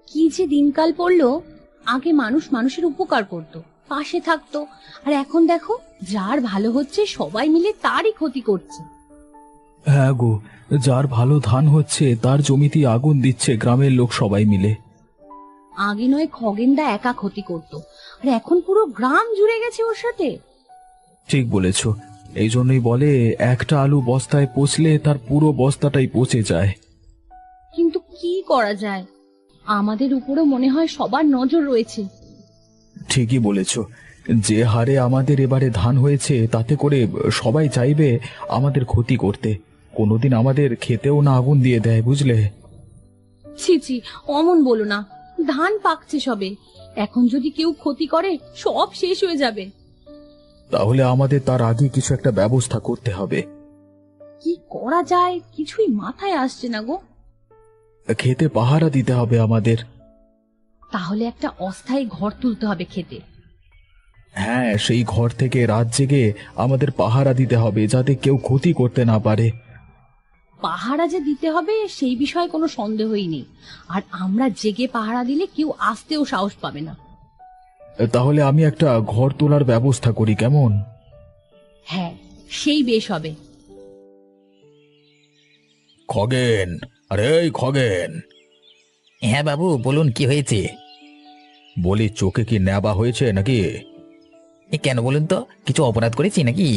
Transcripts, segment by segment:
কি যে দিনকাল পড়লো। আগে মানুষ মানুষের উপকার করত, পাশে থাকতো, আর এখন দেখো যার ভালো হচ্ছে সবাই মিলে তারই ক্ষতি করছে। হ্যাঁ গো, যার ভালো ধান হচ্ছে তার জমিতে আগুন দিচ্ছে গ্রামের লোক সবাই মিলে। আগে নয় খগেনদা একা ক্ষতি করত, আর এখন পুরো গ্রাম জুড়ে গেছে ওর সাথে। ঠিক বলেছ, এই জন্যই বলে একটা আলু বস্তায় পচলে তার পুরো বস্তাটাই পচে যায়। কিন্তু কি করা যায়, আমাদের উপরও মনে হয় সবার নজর রয়েছে। ঠিকই বলেছ, যে হারে আমাদের এবারে ধান হয়েছে তাতে করে সবাই চাইবে আমাদের ক্ষতি করতে, কোনোদিন আমাদের খেতেও না আগুন দিয়ে দেয়, বুঝলে। ছি ছি, অমন বলো না, ধান পাকছে সবে, এখন যদি কেউ ক্ষতি করে সব শেষ হয়ে যাবে। তাহলে আমাদের তার আগে কিছু একটা ব্যবস্থা করতে হবে। কি করা যায় কিছুই মাথায় আসছে না গো। খেতে পাহারা দিতে হবে আমাদের। তাহলে একটা অস্থায়ী ঘর তুলতে হবে খেতে। হ্যাঁ, সেই ঘর থেকে রাত জেগে আমাদের পাহারা দিতে হবে যাতে কেউ ক্ষতি করতে না পারে। পাহারা যে দিতে হবে সেই বিষয়ে কোনো সন্দেহই নেই, আর আমরা জেগে পাহারা দিলে কেউ আসতেও সাহস পাবে না। তাহলে আমি একটা ঘর তোলার ব্যবস্থা করি, কেমন? হ্যাঁ, সেই বেশ হবে। খগেন, আরে এই খগেন। হ্যাঁ বাবু, বলুন কি হয়েছে? বলি, চোখে কি নেবা হয়েছে নাকি? কেন বলুন তো, কিছু অপরাধ করেছি নাকি?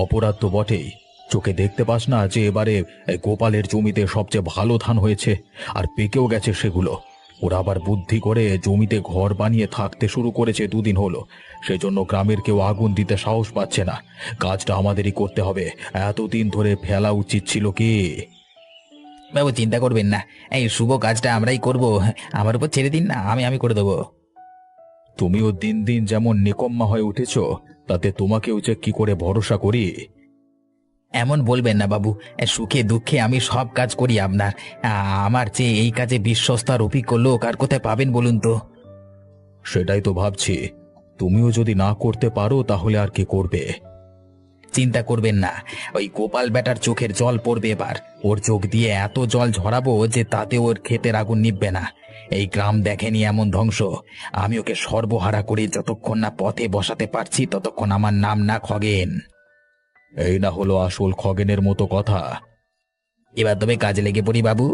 অপরাধ তো বটেই, চোখে দেখতে পাস না যে এবারে এই গোপালের জমিতে সবচেয়ে ভালো ধান হয়েছে, আর পেকেও গেছে সেগুলো। ওরা আবার বুদ্ধি করে জমিতে ঘর বানিয়ে থাকতে শুরু করেছে দুদিন হলো, সেজন্য গ্রামের কেউ আগুন দিতে সাহস পাচ্ছে না। কাজটা আমাদেরই করতে হবে, এতদিন ধরে ফেলা উচিত ছিল কি? বাবু চিন্তা করবেন না, এই শুভ কাজটা আমরাই করব। আমার উপর ছেড়ে দিন না, আমি করে দেবো। তুমিও দিন দিন যেমন নিকম্মা হয়ে উঠেছ, তাতে তোমাকেও যে কি করে ভরসা করি। এমন বলবেন না বাবু, সুখে দুঃখে আমি সব কাজ করি আপনার। আমার চেয়ে এই কাজে বিশ্বস্ত আর অভিজ্ঞ লোক আর কোথায় পাবেন বলুন তো? সেটাই তো ভাবছি, তুমিও যদি না করতে পারো তাহলে আর কি করবে? চিন্তা করবেন না, ওই গোপাল বেটার চোখের জল পড়বে এবার। ওর চোখ দিয়ে এত জল ঝরাবো যে তাতে ওর ক্ষেতের আগুন নিভবে না। এই গ্রাম দেখেনি এমন ধ্বংস। আমি ওকে সর্বহারা করে যতক্ষণ না পথে বসাতে পারছি ততক্ষণ আমার নাম না খগেন। এই না হলো আসল খগেনের মতো কথা। এবার তবে কাজে লেগে পড়ি বাবু।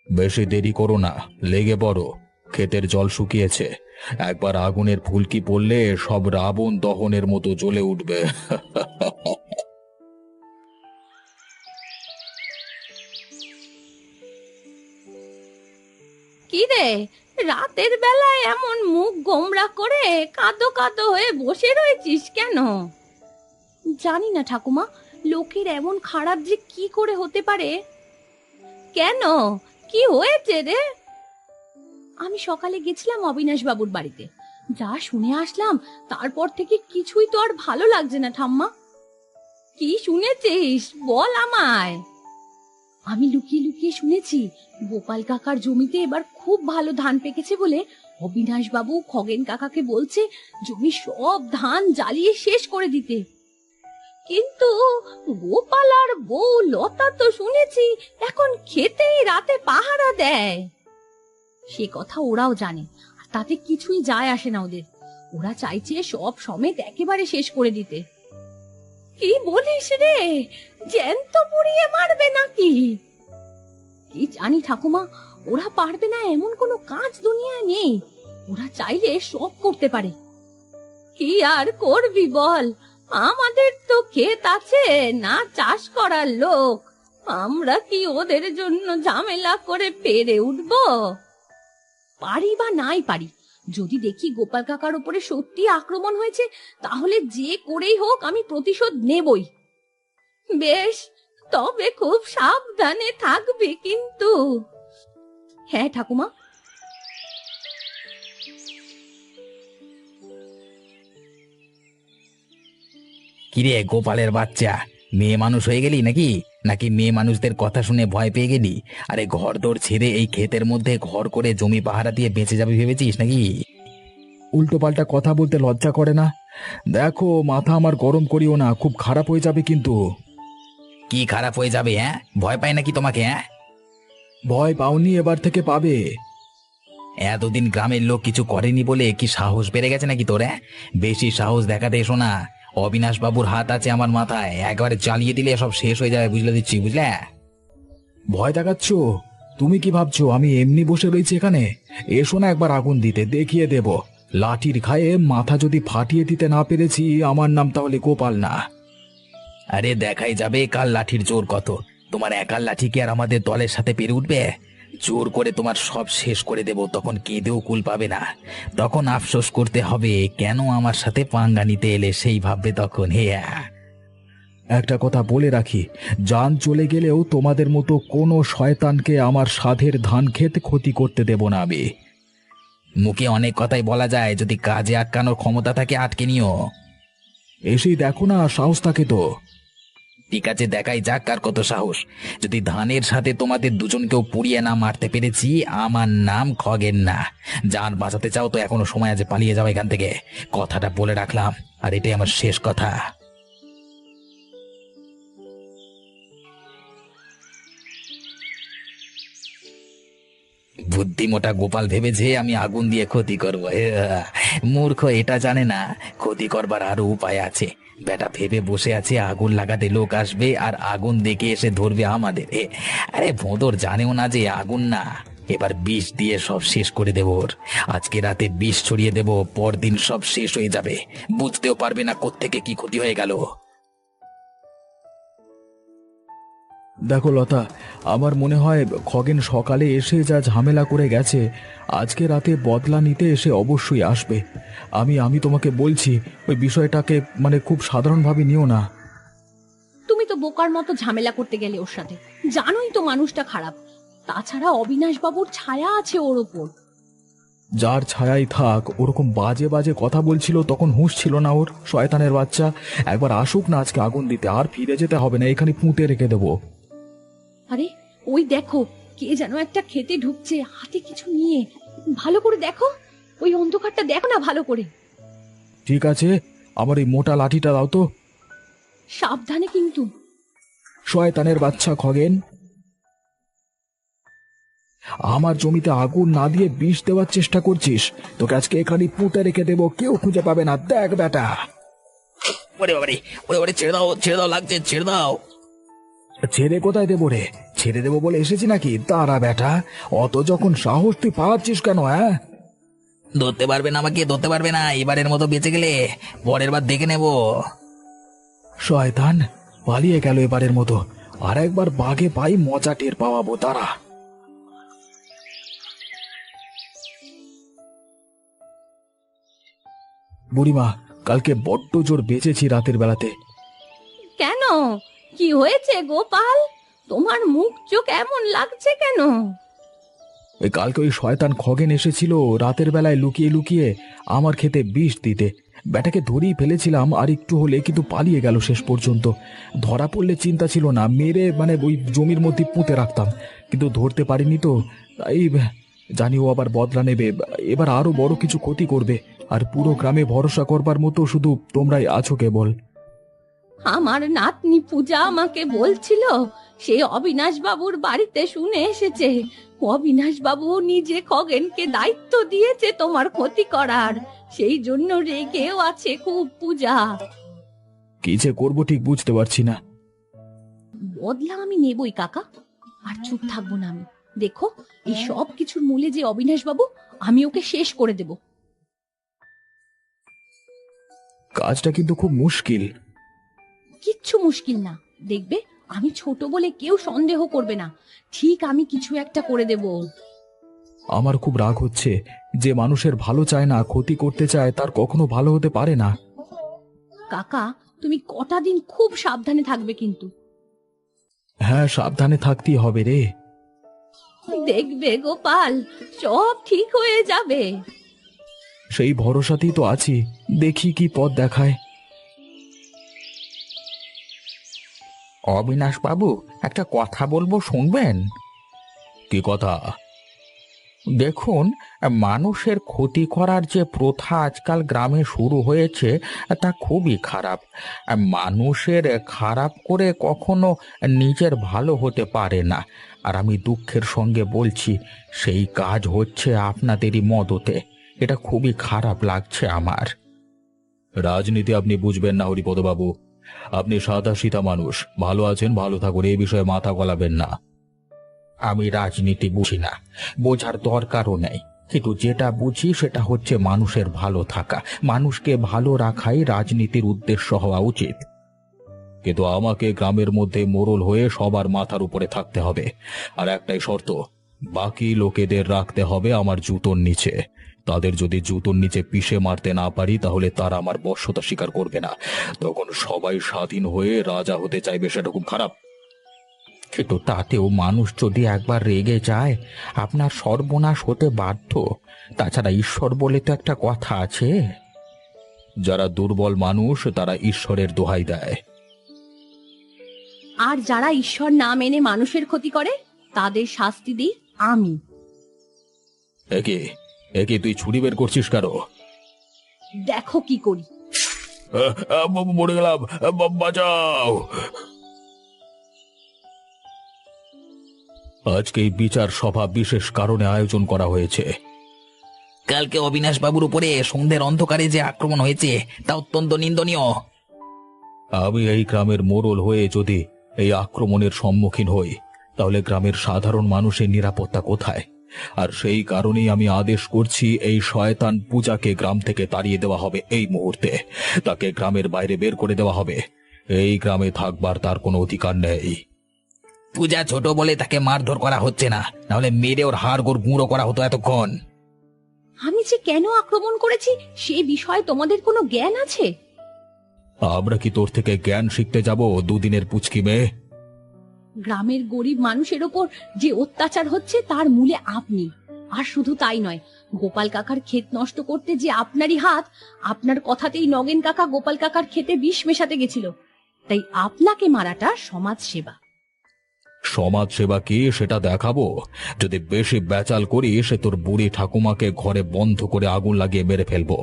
বেশি দেরি করো না, লেগে পড়ো। ক্ষেতের জল শুকিয়েছে, একবার আগুনের ফুলকি পড়লে সব রাবণ দহনের মতো জ্বলে উঠবে। কি রে, রাতের বেলায় এমন মুখ গোমড়া করে কাঁদো কাঁদো হয়ে বসে রয়েছিস কেন? জানি না ঠাকুমা, লোকের এমন খারাপ যে কি করে হতে পারে। কেন, কি হয়েছে রে? আমি সকালে গেছিলাম অবিনাশ বাবুর বাড়িতে, যা শুনে আসলাম তারপর থেকে কিছুই তো আর ভালো লাগছে না ঠাম্মা। কি শুনেছিস বল আমায়। আমি লুকিয়ে লুকিয়ে শুনেছি গোপাল কাকার জমিতে এবার খুব ভালো ধান পেকেছে বলে অবিনাশ বাবু খগেন কাকাকে বলছে জমি সব ধান জ্বালিয়ে শেষ করে দিতে। কিন্তু গোপাল আর বউ লতা তো শুনেছি এখন খেতেই রাতে পাহারা দেয়। সে কথা ওরাও জানে, আর তাতে কিছুই যায় আসে না ওদের। ওরা চাইছে সব সমেত একেবারে শেষ করে দিতে। কি বলিস রে, জ্যান্ত পুড়িয়ে মারবে নাকি? কি জানি ঠাকুমা, ওরা পারবে না এমন কোনো কাজ দুনিয়ায় নেই। ওরা চাইলে সব করতে পারে। কি আর করবি বল, আমাদের তো ক্ষেত আছে না, চাষ করার লোক। আমরা কি ওদের জন্য ঝামেলা করে পেরে উঠবো? পারি বা নাই পারি, যদি দেখি গোপাল কাকার উপরে সত্যি আক্রমণ হয়েছে তাহলে যে করেই হোক আমি প্রতিশোধ নেবই। বেশ, তবে খুব সাবধানে থাকবি কিন্তু। হ্যাঁ ঠাকুমা। কিরে গোপালের বাচ্চা, মেয়ে মানুষ হয়ে গেলি নাকি? নাকি মেয়ে মানুষদের কথা শুনে ভয় পেয়ে গেলি? আরে ঘর দোর ছেড়ে এই ক্ষেতের মধ্যে ঘর করে জমি পাহারা দিয়ে বেঁচে যাবি ভেবেছিস নাকি? উল্টো পাল্টা কথা বলতে লজ্জা করে না? দেখো, মাথা আমার গরম করিও না, খুব খারাপ হয়ে যাবে কিন্তু। কি খারাপ হয়ে যাবে? হ্যাঁ, ভয় পায় নাকি তোমাকে? হ্যাঁ, ভয় পাওনি, এবার থেকে পাবে। এতদিন গ্রামের লোক কিছু করেনি বলে কি সাহস বেড়ে গেছে নাকি তোর? হ্যাঁ, বেশি সাহস দেখাতে এসো না। অবিনাশ বাবুর হাত আছে আমার মাথায়, একবারে চালিয়ে দিলে সব শেষ হয়ে যাবে, বুঝলে দিচ্ছি, বুঝলে? ভয় দেখাচ্ছ? তুমি কি ভাবছো আমি এমনি বসে রয়েছি এখানে? এসো না একবার আগুন দিতে, দেখিয়ে দেব। লাঠির ঘায়ে মাথা যদি ফাটিয়ে দিতে না পেরেছি, আমার নাম তাহলে গোপাল না। আরে দেখাই যাবে কাল লাঠির জোর কত। তোমার একার লাঠি কি আর আমাদের দলের সাথে পেরে উঠবে? জোর করে তোমার সব শেষ করে দেব, তখন কেঁদেও কুল পাবে না। তখন আফসোস করতে হবে কেন আমার সাথে পাঙ্গা নিতে এলে, সেই ভাববে তখন। একটা কথা বলে রাখি, জান চলে গেলেও তোমাদের মতো কোনো শয়তানকে আমার সাধের ধান খেতে ক্ষতি করতে দেব না আমি। মুখে অনেক কথাই বলা যায়, যদি কাজে আটকানোর ক্ষমতা থাকে আটকে নিও। এসেই দেখো না, সাহস থাকে তো। ঠিক আছে, দেখাই যাক কার কত সাহস। যদি ধানের সাথে তোমাদের দুজনকেও পুড়িয়ে না মারতে পেরেছি, আমার নাম খগেন না। জান বাঁচাতে চাও তো এখনো সময় আছে, পালিয়ে যাও এখান থেকে। কথাটা বলে রাখলাম, আর এটাই আমার শেষ কথা। বুদ্ধিমোটা গোপাল ভেবেছে আমি আগুন দিয়ে ক্ষতি করব। মূর্খ এটা জানে না ক্ষতি করবার আরো উপায় আছে। বেটা ভেবে বসে আছে আগুন লাগাতে লোক আসবে আর আগুন দেখে এসে ধরবে আমাদের। আরে ভোঁদর জানেও না যে আগুন না, এবার বিষ দিয়ে সব শেষ করে দেব ওর। আজকে রাতে বিষ ছড়িয়ে দেব, পরদিন সব শেষ হয়ে যাবে, বুঝতেও পারবে না কোত্থেকে কি ক্ষতি হয়ে গেল। দেখো লতা, আমার মনে হয় খগেন সকালে এসে যা ঝামেলা করে গেছে, আজকে রাতে বদলা নিতে এসে অবশ্যই আসবে। আমি তোমাকে বলছি, ওই বিষয়টাকে খুব সাধারণভাবে নিও না। তুমি তো বোকার মতো ঝামেলা করতে গেলে ওর সাথে। জানোই তো মানুষটা খারাপ। তাছাড়া অবিনাশ বাবুর ছায়া আছে ওর ওপর। যার ছায়াই থাক, ওরকম বাজে বাজে কথা বলছিল তখন হুঁশ ছিল না ওর, শয়তানের বাচ্চা। একবার আসুক না আজকে আগুন দিতে, আর ফিরে যেতে হবে না, এখানে পুঁতে রেখে দেবো। আরে ওই দেখো, কে যেন একটা খেতে ঢুকছে হাতে কিছু নিয়ে। ভালো করে দেখো, ওই অন্ধকারটা দেখো না ভালো করে। ঠিক আছে, আমার এই মোটা লাঠিটা দাও তো। সাবধানে কিন্তু। শয়তানের বাচ্চা খগেন, আমার জমিতে আগুন না দিয়ে বিষ দেওয়ার চেষ্টা করছিস, তোকে আজকে এখানে পুঁতে রেখে দেবো, কেউ খুঁজে পাবে না, দেখ বেটা। ওরে বাবারে, ওরে বাবারে, ছেড়ে দাও, ছেড়ে দাও, লাগছে, ছেড়ে দাও। ছেড়ে কোথায় দেবো রে? ছেড়ে দেবো বলে এসেছি নাকি? দাঁড়া বেটা, অত যখন সাহস তুই পাচ্ছিস কেন? হ্যাঁ, ধরতে পারবে না আমাকে, ধরতে পারবে না। এবারের মতো বেঁচে গেলে পরের বার দেখে নেব। শয়তান পালিয়ে গেল এবারের মতো, আর একবার বাঘে পাই মজা টের পাওয়াবো, তারা। বুড়িমা, কালকে বড্ড জোর বেঁচেছি রাতের বেলাতে। কেন, কি হয়েছে গোপাল? তোমার মুখ চোখ এমন লাগছে কেন? ওই কালকে ওই শয়তান খগেন এসেছিল রাতের বেলায় লুকিয়ে লুকিয়ে আমার খেতে বিষ দিতে। ব্যাটাকে ধরেই ফেলেছিলাম আর একটু হলে, কিন্তু পালিয়ে গেল শেষ পর্যন্ত। ধরা পড়লে চিন্তা ছিল না, মেরে ওই জমির মধ্যে পুঁতে রাখতাম, কিন্তু ধরতে পারিনি তো। তাই জানি ও আবার বদলা নেবে, এবার আরো বড় কিছু ক্ষতি করবে। আর পুরো গ্রামে ভরসা করবার মতো শুধু তোমরাই আছো কেবল। আমার নাতনি পূজা আমাকে বলছিল সে অবিনাশ বাবুর বাড়িতে শুনে এসেছে অবিনাশ বাবু নিজে খগেনকে দায়িত্ব দিয়েছে তোমার ক্ষতি করার। সেই জন্য রেগেও আছে খুব পূজা। কি যে করবো ঠিক বুঝতে পারছি না। বদলা আমি নেবই কাকা, আর চুপ থাকবো না আমি। দেখো, এই সব কিছুর মূলে যে অবিনাশ বাবু, আমি ওকে শেষ করে দেব। কাজটা কিন্তু খুব মুশকিল। কিচ্ছু মুশকিল না, দেখবে আমি ছোট বলে কেউ সন্দেহ করবে না। ঠিক আমি কিছু একটা করে দেব। আমার খুব রাগ হচ্ছে, যে মানুষের ভালো চায় না, ক্ষতি করতে চায়, তার কখনো ভালো হতে পারে না। কাকা, তুমি কটা দিন খুব সাবধানে থাকবে কিন্তু। হ্যাঁ, সাবধানে থাকতেই হবে রে। দেখবে গোপাল, সব ঠিক হয়ে যাবে। সেই ভরসাতেই তো আছি, দেখি কি পথ দেখায়। অবিনাশ বাবু, একটা কথা বলবো, শুনবেন? কি কথা? দেখুন, মানুষের ক্ষতি করার যে প্রথা আজকাল গ্রামে শুরু হয়েছে তা খুবই খারাপ। মানুষের খারাপ করে কখনো নিজের ভালো হতে পারে না। আর আমি দুঃখের সঙ্গে বলছি, সেই কাজ হচ্ছে আপনাদেরই মদতে। এটা খুবই খারাপ লাগছে আমার। রাজনীতি আপনি বুঝবেন না হরিপদবাবু। আপনি সাদাসিধা মানুষ, ভালো আছেন, ভালো থাকুন, এই বিষয়ে মাথা গলাবেন না। আমি রাজনীতি বুঝি না, বোঝার দরকারও নেই, কিন্তু যেটা বুঝি সেটা হচ্ছে মানুষের ভালো থাকা, মানুষকে ভালো রাখাই রাজনীতির উদ্দেশ্য হওয়া উচিত। কিন্তু আমাকে গ্রামের মধ্যে মোড়ল হয়ে সবার মাথার উপরে থাকতে হবে, আর একটাই শর্ত, বাকি লোকেদের রাখতে হবে আমার জুতোর নিচে। তাদের যদি জুতোর নিচে পিষে মারতে না পারি তাহলে তারা আমার বশ্যতা স্বীকার করবে না। তখন সবাই স্বাধীন হয়ে রাজা হতে চাইবে, সেটা খুব খারাপ। কিন্তু তাতেও মানুষ যদি একবার রেগে যায়, আপনার সর্বনাশ হতে বাধ্য। তাছাড়া ঈশ্বর বলে তো একটা কথা আছে। যারা দুর্বল মানুষ তারা ঈশ্বরের দোহাই দেয়। আর যারা ঈশ্বর না মেনে মানুষের ক্ষতি করে তাদের শাস্তি দিই আমি। একে একে তুই ছুরি বের করছিস কারো? দেখো কি করি। মরে গেলাম, বাঁচাও। আজকে এই বিচার সভা বিশেষ কারণে আয়োজন করা হয়েছে। কালকে অবিনাশ বাবুর উপরে সন্ধ্যের অন্ধকারে যে আক্রমণ হয়েছে তা অত্যন্ত নিন্দনীয়। আমি এই গ্রামের মোড়ল হয়ে যদি এই আক্রমণের সম্মুখীন হই তাহলে গ্রামের সাধারণ মানুষের নিরাপত্তা কোথায়? আর সেই কারণেই আমি আদেশ করছি, এই শয়তান পূজাকে গ্রাম থেকে তাড়িয়ে দেওয়া হবে এই মুহূর্তে। তাকে গ্রামের বাইরে বের করে দেওয়া হবে। এই গ্রামে থাকবার তার কোনো অধিকার নেই। পূজা ছোট বলে তাকে মারধর করা হচ্ছে না, নাহলে মেরে ওর হাড় গোড় গুঁড়ো করা হতো এতক্ষণ। আমি যে কেন আক্রমণ করেছি সে বিষয়ে তোমাদের কোনো জ্ঞান আছে? আমরা কি তোর থেকে জ্ঞান শিখতে যাব, দুদিনের পুচকি মেয়ে? গ্রামের গরিব মানুষের ওপর যে অত্যাচার হচ্ছে তার মূলে আপনি। আর শুধু তাই নয়, গোপাল কাকার ক্ষেত নষ্ট করতে যে আপনারই হাত। আপনার কথাতেই নগেন কাকা গোপাল কাকার ক্ষেতে বিষ মেশাতে গেছিল। তাই আপনাকে মারাটা সমাজ সেবা। সমাজ সেবা কি সেটা দেখাবো? যদি বেশি বেচাল করি সে তোর বুড়ি ঠাকুমাকে ঘরে বন্ধ করে আগুন লাগিয়ে মেরে ফেলবো।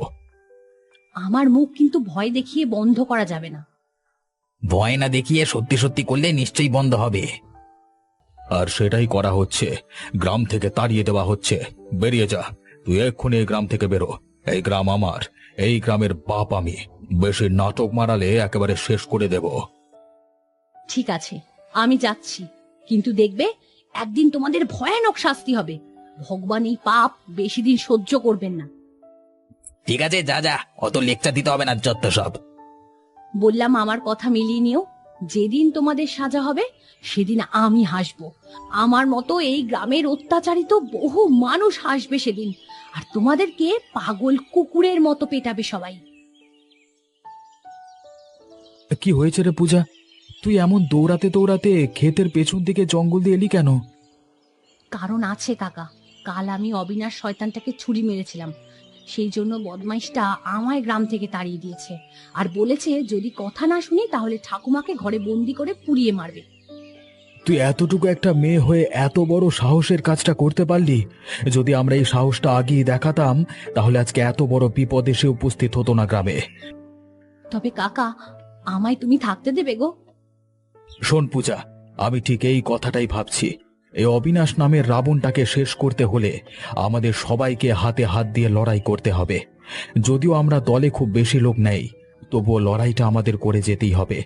আমার মুখ কিন্তু ভয় দেখিয়ে বন্ধ করা যাবে না। ভয় না দেখিয়ে সত্যি সত্যি করলে নিশ্চয়ই বন্ধ হবে। আর সেটাই করা হচ্ছে, গ্রাম থেকে তাড়িয়ে দেওয়া হচ্ছে। বেরিয়ে যা, তুই এক্ষুনি এই গ্রাম থেকে বেরো। এই গ্রাম আমার, এই গ্রামের বাপ আমি। বেশি নাটক মারালে একেবারে শেষ করে দেব। ঠিক আছে, আমি যাচ্ছি, কিন্তু দেখবে একদিন তোমাদের ভয়ানক শাস্তি হবে। ভগবান এই পাপ বেশি দিন সহ্য করবেন না। ঠিক আছে, যা যা, অত লেকচার দিতে হবে না, যত সব। বললাম আমার কথা মিলিয়ে নিও। যেদিন তোমাদের সাজা হবে সেদিন আমি হাসবো। আমার মতো এই গ্রামের অত্যাচারিত বহু মানুষ হাসবে সেদিন। আর তোমাদেরকে পাগল কুকুরের মতো পেটাবে সবাই। কি হয়েছে রে পূজা? তুই এমন দৌড়াতে দৌড়াতে ক্ষেতের পেছন দিকে জঙ্গল দিয়ে এলি কেন? কারণ আছে কাকা, কাল আমি অবিনাশ শয়তানটাকে ছুরি মেরেছিলাম। সেই জন্য বদমাইশটা আমায় গ্রাম থেকে তাড়িয়ে দিয়েছে আর বলেছে যদি কথা না শুনি তাহলে ঠাকুমাকে ঘরে বন্দি করে পুড়িয়ে মারবে। তুই এতটুকু একটা মেয়ে হয়ে এত বড় সাহসের কাজটা করতে পারলি? যদি আমরা এই সাহসটা আগেই দেখাতাম তাহলে আজকে এত বড় বিপদ এসে উপস্থিত হতো না গ্রামে। তবে কাকা, আমায় তুমি থাকতে দেবে গো? শোন পূজা, আমি ঠিক এই কথাটাই ভাবছি। এই অবিনাশ নামের রাবণটাকে শেষ করতে হলে আমাদের সবাইকে হাতে হাত দিয়ে লড়াই করতে হবে। যদিও আমরা দলে খুব বেশি লোক নেই, তবুও লড়াইটা আমাদের করে যেতেই হবে।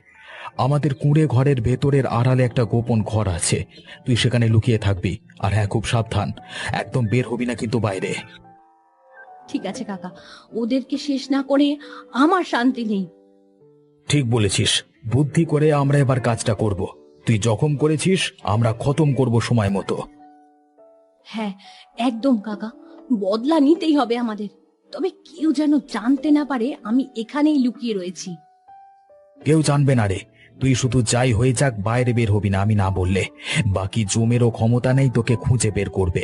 আমাদের কুঁড়ে ঘরের ভেতরের আড়ালে একটা গোপন ঘর আছে, তুই সেখানে লুকিয়ে থাকবি। আর হ্যাঁ, খুব সাবধান, একদম বের হবি না কিন্তু বাইরে। ঠিক আছে কাকা, ওদেরকে শেষ না করে আমার শান্তি নেই। ঠিক বলেছিস, বুদ্ধি করে আমরা এবার কাজটা করব। তুই জখম করেছিস, আমরা খতম করব সময় মতো। হ্যাঁ একদম কাকা, বদলা নিতেই হবে আমাদের। তবে কেউ যেন জানতে না পারে আমি এখানেই লুকিয়ে রয়েছি। কেউ জানবে না রে, তুই শুধু যাই হয়ে যাক বাইরে বের হবি না আমি না বললে। বাকি জমেরও ক্ষমতা নেই তোকে খুঁজে বের করবে।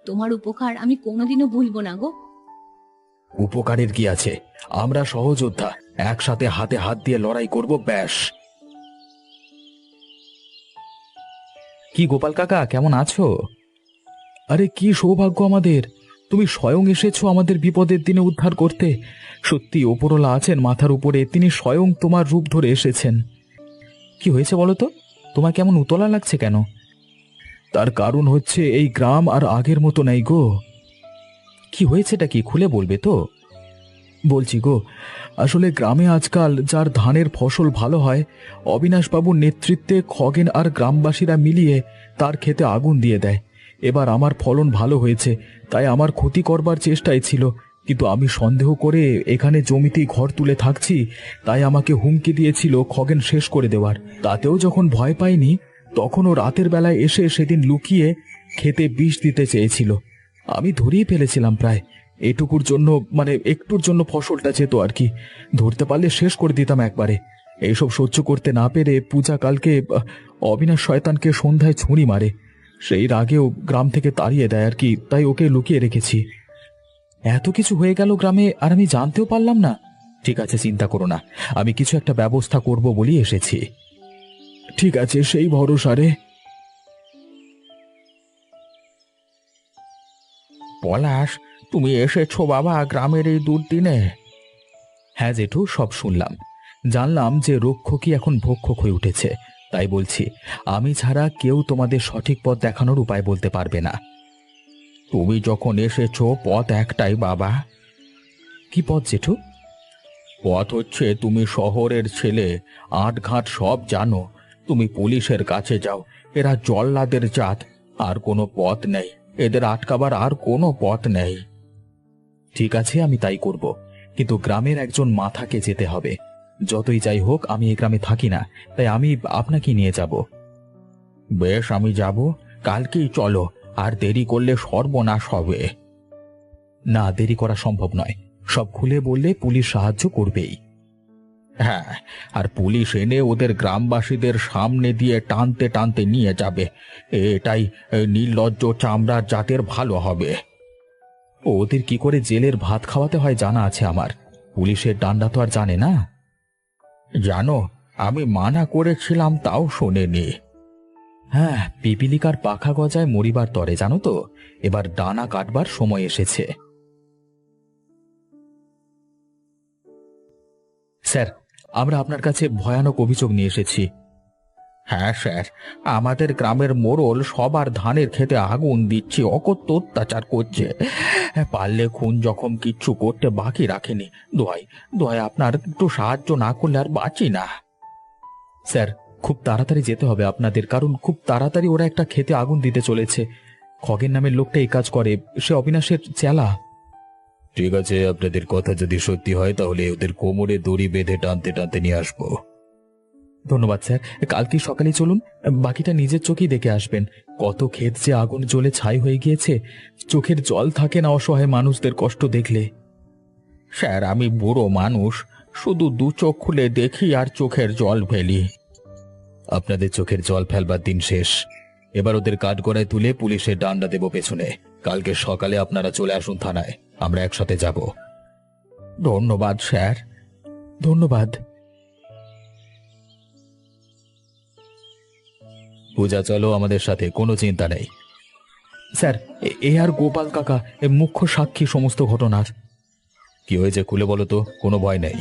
তোমার উপকার আমি কোনোদিনও ভুলবো না গো। উপকারের কি আছে, আমরা সহযোদ্ধা, একসাথে হাতে হাত দিয়ে লড়াই করব, ব্যাস। কি গোপাল কাকা, কেমন আছো? আরে কি সৌভাগ্য আমাদের! তুমি স্বয়ং এসেছো আমাদের বিপদের দিনে উদ্ধার করতে। সত্যি ওপরওয়ালা আছেন মাথার উপরে, তিনি স্বয়ং তোমার রূপ ধরে এসেছেন। কি হয়েছে বলো তো? তোমার কেমন উতলা লাগছে কেন? তার কারণ হচ্ছে এই গ্রাম আর আগের মতো নেই গো। কি হয়েছেটা কি খুলে বলবে তো? বলছি গো, আসলে গ্রামে আজকাল যার ধানের ফসল ভালো হয়, অবিনাশবাবুর নেতৃত্বে খগেন আর গ্রামবাসীরা মিলিয়ে তার ক্ষেতে আগুন দিয়ে দেয়। এবার আমার ফলন ভালো হয়েছে, তাই আমার ক্ষতি করবার চেষ্টায় ছিল, কিন্তু আমি সন্দেহ করে এখানে জমিতেই ঘর তুলে থাকছি, তাই আমাকে হুমকি দিয়েছিল খগেন শেষ করে দেওয়ার। তাতেও যখন ভয় পাইনি, তখন ও রাতের বেলায় এসে সেদিন লুকিয়ে খেতে বিষ দিতে চেয়েছিল। আমি ধরেই ফেলেছিলাম প্রায়। এটুকুর জন্য, মানে একটুর জন্য ফসলটা যেত আর কি। ধরতে পারলে শেষ করে দিতাম একবারে। এইসব সহ্য করতে না পেরে পূজা কালকে অবিনাশ শয়তানকে সন্ধ্যায় ছুরি মারে। সেই রাগেও গ্রাম থেকে তাড়িয়ে দেয় আর কি, তাই ওকে লুকিয়ে রেখেছি। এত কিছু হয়ে গেল গ্রামে আর আমি জানতেও পারলাম না। ঠিক আছে, চিন্তা করো না, আমি কিছু একটা ব্যবস্থা করব বলেই এসেছি। ঠিক আছে, সেই ভরসা রে। পলাশ, তুমি এসেছো বাবা গ্রামের এই দুর্দিনে? হ্যাঁ জেঠু, সব শুনলাম। জানলাম যে রক্ষকই এখন ভক্ষক হয়ে উঠেছে। তাই বলছি, আমি ছাড়া কেউ তোমাদের সঠিক পথ দেখানোর উপায় বলতে পারবে না। তুমি যখন এসেছো, পথ একটাই বাবা। কি পথ জেঠু? পথ হচ্ছে, তুমি শহরের ছেলে, আটঘাট সব জানো। তুমি পুলিশের কাছে যাও। এরা জল্লাদের জাত, আর কোনো পথ নেই। এদের আটকাবার আর কোনো পথ নেই। ঠিক আছে, আমি তাই করব, কিন্তু গ্রামের একজন মাথাকে যেতে হবে। যতই যাই হোক, আমি এই গ্রামে থাকি না, তাই আমি আপনাকে নিয়ে যাব। বেশ, আমি যাব। কালকেই চলো, আর দেরি করলে সর্বনাশ হবে। না, দেরি করা সম্ভব নয়। সব খুলে বললে পুলিশ সাহায্য করবেই। হ্যাঁ, আর পুলিশ এনে ওদের গ্রামবাসীদের সামনে দিয়ে টানতে টানতে নিয়ে যাবে। এটাই নির্লজ্জ চামড়ার জাতের ভালো হবে। ওদের কি করে জেলের ভাত খাওয়াতে হয় জানা আছে আমার। পুলিশের ডান্ডা তো আর জানে না। জানো, আমি মানা করেছিলাম, তাও শোনেনি। হ্যাঁ, পিপিলিকার পাখা গজায় মরিবার তরে, জানো তো। এবার ডানা কাটবার সময় এসেছে। স্যার, আমরা আপনার কাছে ভয়ানক অভিযোগ নিয়ে এসেছি। হ্যাঁ স্যার, আমাদের গ্রামের মোড়ল সবার ধানের খেতে আগুন দিচ্ছে, অকথ্য অত্যাচার করছে। পারলে খুন জখম কিচ্ছু করতে বাকি রাখেনি। দোহাই দোহাই, আপনার একটু সাহায্য না করলে আর বাঁচি না। স্যার, খুব তাড়াতাড়ি যেতে হবে আপনাদের, কারণ খুব তাড়াতাড়ি ওরা একটা খেতে আগুন দিতে চলেছে। খগেন নামের লোকটা এই কাজ করে, সে অবিনাশের চেলা। ঠিক আছে, আপনাদের কথা যদি সত্যি হয় তাহলে ওদের কোমরে দড়ি বেঁধে টানতে টানতে নিয়ে আসবো। ধন্যবাদ স্যার, কালকে সকালে চলুন, বাকিটা নিজের চোখেই দেখে আসবেন। কত ক্ষেত যে আগুন জ্বলে ছাই হয়ে গিয়েছে, চোখের জল থাকে না অসহায় মানুষদের কষ্ট দেখলে। স্যার, আমি বুড়ো মানুষ, শুধু দু চোখ খুলে দেখি আর চোখের জল ফেলি। আপনাদের চোখের জল ফেলবার দিন শেষ। এবার ওদের কাঠগড়ায় তুলে পুলিশের ডান্ডা দেব পেছনে। কালকে সকালে আপনারা চলে আসুন থানায়, আমরা একসাথে যাব। ধন্যবাদ স্যার। ধন্যবাদ। পূজা, চলো আমাদের সাথে, কোনো চিন্তা নেই। স্যার, এ আর গোপাল কাকা মুখ্য সাক্ষী সমস্ত ঘটনার। কি হয়েছে খুলে বলো তো, কোনো ভয় নেই।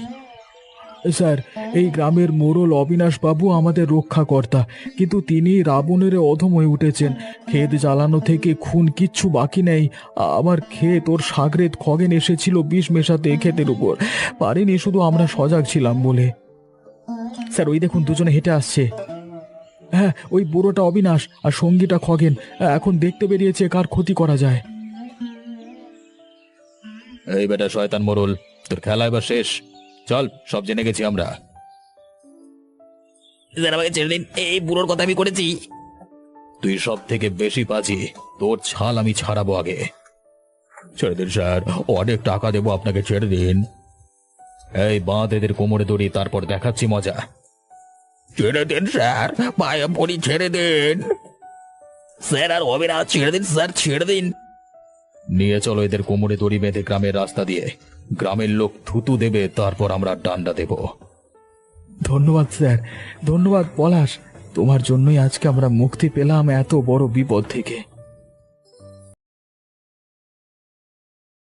স্যার, এই গ্রামের মোড়ল অবিনাশ বাবু আমাদের রক্ষাকর্তা, কিন্তু তিনি রাবণের অধম হয়ে উঠেছেন। ক্ষেত জ্বালানো থেকে খুন কিচ্ছু বাকি নেই। আমার ক্ষেত, ওর সাগরেদ খগেন এসেছিল বিষ মেশাতে ক্ষেতের উপর, পারিনি, শুধু আমরা সজাগ ছিলাম বলে। স্যার, ওই দেখুন দুজনে হেঁটে আসছে। হ্যাঁ, ওই বুড়োটা অবিনাশ আর সঙ্গীটা খগেন। এখন দেখতে বেরিয়েছে কার ক্ষতি করা যায়। এই বেটা শয়তান মোড়ল, তোর খেলা এবার শেষ। চল, সব জেনে গেছি আমরা। আমাকে ছেড়ে দিন, এই বুড়োর কথা আমি করেছি। তুই সব থেকে বেশি পাজি, তোর ছাল আমি ছাড়াবো আগে। ছেড়ে দিন স্যার, অনেক টাকা দেবো আপনাকে, ছেড়ে দিন। এই বাঁধ এদের কোমরে দড়ি, তারপর দেখাচ্ছি মজা। ছেড়ে দিন স্যার, পায়ে পড়ি, ছেড়ে দিন স্যার, আর হবে না, ছেড়ে দিন স্যার, ছেড়ে দিন। নিয়ে চলো এদের কোমরে দড়ি বেঁধে গ্রামের রাস্তা দিয়ে। গ্রামের লোক থুতু দেবে, তারপর আমরা ডান্ডা দেব। ধন্যবাদ স্যার, ধন্যবাদ পলাশ। তোমার জন্যই আজকে আমরা মুক্তি পেলাম এত বড় বিপদ থেকে।